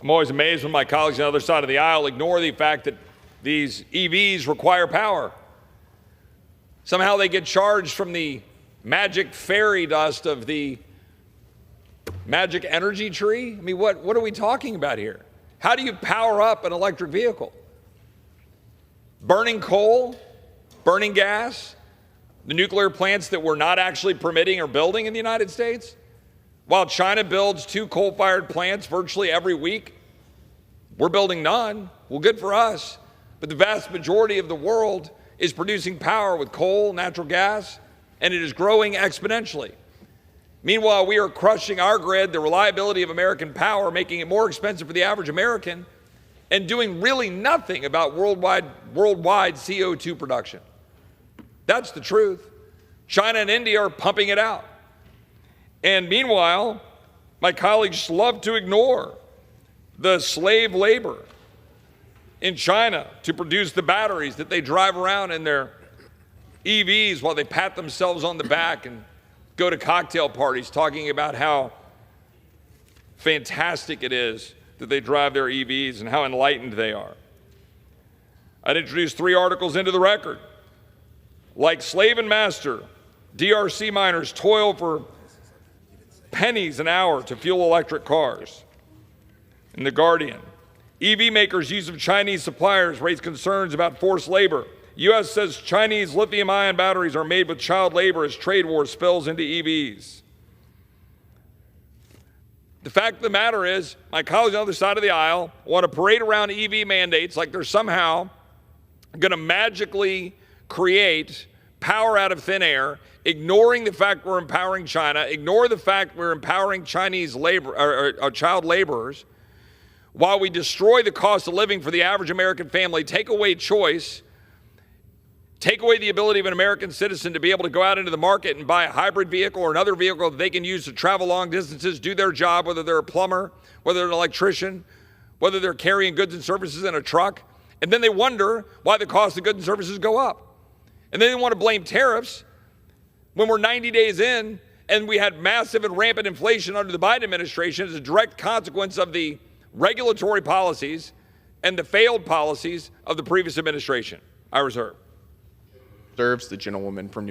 I'm always amazed when my colleagues on the other side of the aisle ignore the fact that these EVs require power. Somehow they get charged from the magic fairy dust of the magic energy tree. I mean, what are we talking about here? How do you power up an electric vehicle? Burning coal, burning gas, the nuclear plants that we're not actually permitting or building in the United States? While China builds 2 coal-fired plants virtually every week, we're building none. Well, good for us. But the vast majority of the world is producing power with coal, natural gas, and it is growing exponentially. Meanwhile, we are crushing our grid, the reliability of American power, making it more expensive for the average American, and doing really nothing about worldwide CO2 production. That's the truth. China and India are pumping it out. And meanwhile, my colleagues love to ignore the slave labor in China to produce the batteries that they drive around in their EVs while they pat themselves on the back and go to cocktail parties talking about how fantastic it is that they drive their EVs and how enlightened they are. I'd introduce 3 articles into the record. Like slave and master, DRC miners toil for pennies an hour to fuel electric cars. In The Guardian, EV makers' use of Chinese suppliers raise concerns about forced labor. U.S. says Chinese lithium-ion batteries are made with child labor as trade war spills into EVs. The fact of the matter is, my colleagues on the other side of the aisle want to parade around EV mandates like they're somehow going to magically create power out of thin air, ignoring the fact we're empowering China, ignore the fact we're empowering Chinese labor, child laborers, while we destroy the cost of living for the average American family, take away choice, take away the ability of an American citizen to be able to go out into the market and buy a hybrid vehicle or another vehicle that they can use to travel long distances, do their job, whether they're a plumber, whether they're an electrician, whether they're carrying goods and services in a truck. And then they wonder why the cost of goods and services go up. And then they want to blame tariffs when we're 90 days in and we had massive and rampant inflation under the Biden administration as a direct consequence of the regulatory policies and the failed policies of the previous administration. I reserve. Serves the gentlewoman from New